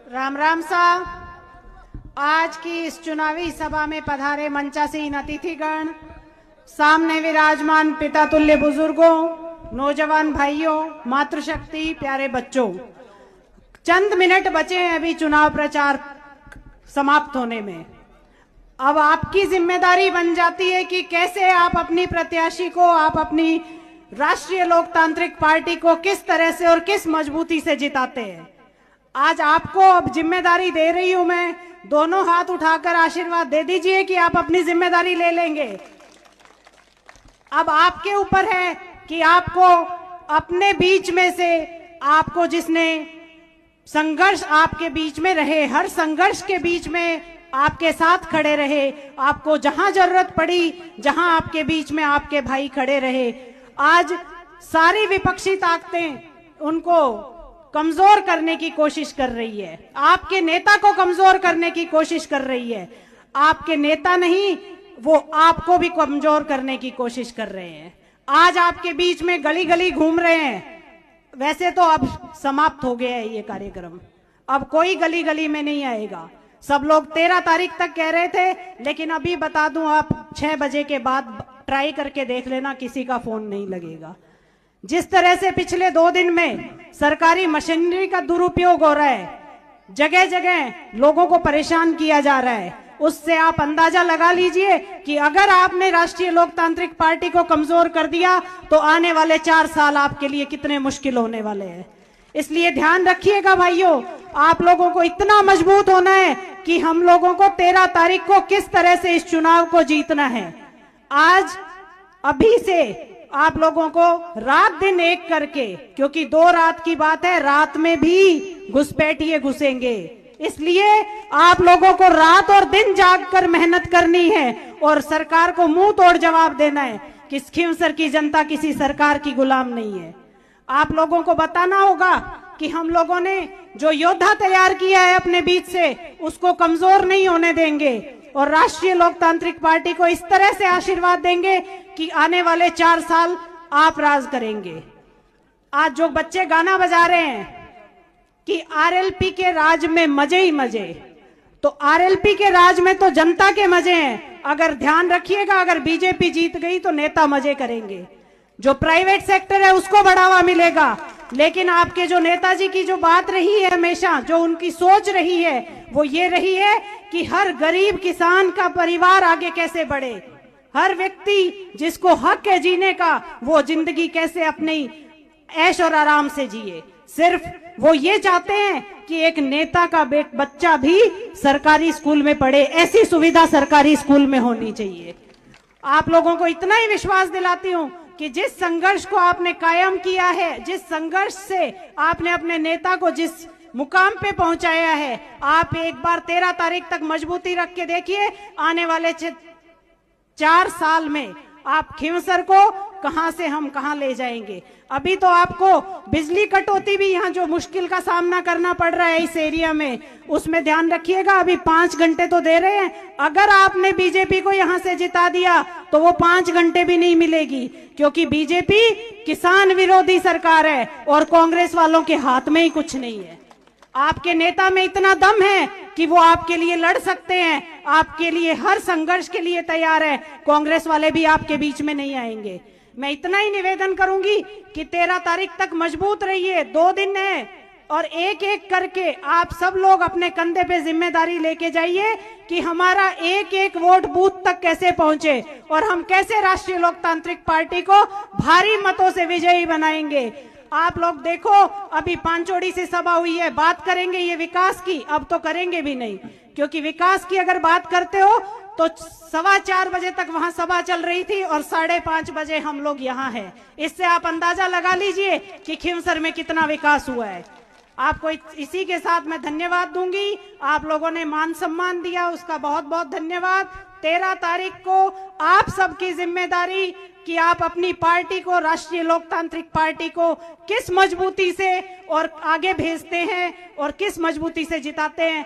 राम राम साहब। आज की इस चुनावी सभा में पधारे मंचासीन अतिथिगण, सामने विराजमान पिता तुल्य बुजुर्गों, नौजवान भाइयों, मातृशक्ति, प्यारे बच्चों, चंद मिनट बचे हैं अभी चुनाव प्रचार समाप्त होने में। अब आपकी जिम्मेदारी बन जाती है कि कैसे आप अपनी प्रत्याशी को, आप अपनी राष्ट्रीय लोकतांत्रिक पार्टी को किस तरह से और किस मजबूती से जिताते हैं। आज आपको अब जिम्मेदारी दे रही हूं मैं, दोनों हाथ उठाकर आशीर्वाद दे दीजिए कि आप अपनी जिम्मेदारी ले लेंगे। अब आपके ऊपर है कि आपको अपने बीच में से, आपको जिसने संघर्ष आपके बीच में रहे, हर संघर्ष के बीच में आपके साथ खड़े रहे, आपको जहां जरूरत पड़ी, जहां आपके बीच में आपके भाई खड़े रहे, आज सारी विपक्षी ताकतें उनको कमजोर करने की कोशिश कर रही है, आपके नेता को कमजोर करने की कोशिश कर रही है। आपके नेता नहीं, वो आपको भी कमजोर करने की कोशिश कर रहे हैं। आज आपके बीच में गली गली घूम रहे हैं। वैसे तो अब समाप्त हो गया है ये कार्यक्रम, अब कोई गली गली में नहीं आएगा। सब लोग 13 तारीख तक कह रहे थे, लेकिन अभी बता दूं, आप 6 बजे के बाद ट्राई करके देख लेना, किसी का फोन नहीं लगेगा। जिस तरह से पिछले 2 दिन में सरकारी मशीनरी का दुरुपयोग हो रहा है, जगह जगह लोगों को परेशान किया जा रहा है, उससे आप अंदाजा लगा लीजिए कि अगर आपने राष्ट्रीय लोकतांत्रिक पार्टी को कमजोर कर दिया तो आने वाले 4 साल आपके लिए कितने मुश्किल होने वाले हैं। इसलिए ध्यान रखिएगा भाइयों, आप लोगों को इतना मजबूत होना है कि हम लोगों को 13 तारीख को किस तरह से इस चुनाव को जीतना है। आज अभी से आप लोगों को रात दिन एक करके, क्योंकि 2 रात की बात है, रात में भी घुसपैठिए घुसेंगे, इसलिए आप लोगों को रात और दिन जागकर मेहनत करनी है और सरकार को मुंह तोड़ जवाब देना है कि खींवसर की जनता किसी सरकार की गुलाम नहीं है। आप लोगों को बताना होगा कि हम लोगों ने जो योद्धा तैयार किया है अपने बीच से, उसको कमजोर नहीं होने देंगे और राष्ट्रीय लोकतांत्रिक पार्टी को इस तरह से आशीर्वाद देंगे कि आने वाले 4 साल आप राज करेंगे। आज जो बच्चे गाना बजा रहे हैं कि आरएलपी के राज में मजे ही मजे, तो आरएलपी के राज में तो जनता के मजे हैं। अगर ध्यान रखिएगा, अगर बीजेपी जीत गई तो नेता मजे करेंगे, जो प्राइवेट सेक्टर है उसको बढ़ावा मिलेगा। लेकिन आपके जो नेताजी की जो बात रही है हमेशा, जो उनकी सोच रही है, वो ये रही है कि हर गरीब किसान का परिवार आगे कैसे बढ़े, हर व्यक्ति जिसको हक है जीने का, वो जिंदगी कैसे अपनी ऐश और आराम से जिए। सिर्फ वो ये चाहते हैं कि एक नेता का बच्चा भी सरकारी स्कूल में पढ़े, ऐसी सुविधा सरकारी स्कूल में होनी चाहिए। आप लोगों को इतना ही विश्वास दिलाती हूं कि जिस संघर्ष को आपने कायम किया है, जिस संघर्ष से आपने अपने नेता को जिस मुकाम पे पहुंचाया है, आप एक बार 13 तारीख तक मजबूती रख के देखिए, आने वाले 4 साल में आप खींवसर को कहां से हम कहां ले जाएंगे। अभी तो आपको बिजली कटौती भी यहाँ जो मुश्किल का सामना करना पड़ रहा है इस एरिया में, उसमें ध्यान रखिएगा। अभी 5 घंटे तो दे रहे हैं, अगर आपने बीजेपी को यहाँ से जिता दिया तो वो 5 घंटे भी नहीं मिलेगी, क्योंकि बीजेपी किसान विरोधी सरकार है और कांग्रेस वालों के हाथ में ही कुछ नहीं है। आपके नेता में इतना दम है कि वो आपके लिए लड़ सकते हैं, आपके लिए हर संघर्ष के लिए तैयार है। कांग्रेस वाले भी आपके बीच में नहीं आएंगे। मैं इतना ही निवेदन करूंगी कि 13 तारीख तक मजबूत रहिए, 2 दिन है और एक एक करके आप सब लोग अपने कंधे पे जिम्मेदारी लेके जाइए कि हमारा एक एक वोट बूथ तक कैसे पहुंचे और हम कैसे राष्ट्रीय लोकतांत्रिक पार्टी को भारी मतों से विजयी बनाएंगे। आप लोग देखो, अभी पांचोड़ी से सभा हुई है, बात करेंगे ये विकास की, अब तो करेंगे भी नहीं, क्योंकि विकास की अगर बात करते हो तो 4:15 बजे तक वहां सभा चल रही थी और 5:30 बजे हम लोग यहाँ हैं। इससे आप अंदाजा लगा लीजिए कि खींवसर में कितना विकास हुआ है। आपको इसी के साथ मैं धन्यवाद दूंगी। आप लोगों ने मान सम्मान दिया, उसका बहुत बहुत धन्यवाद। 13 तारीख को आप सबकी जिम्मेदारी कि आप अपनी पार्टी को, राष्ट्रीय लोकतांत्रिक पार्टी को किस मजबूती से और आगे भेजते हैं और किस मजबूती से जिताते हैं।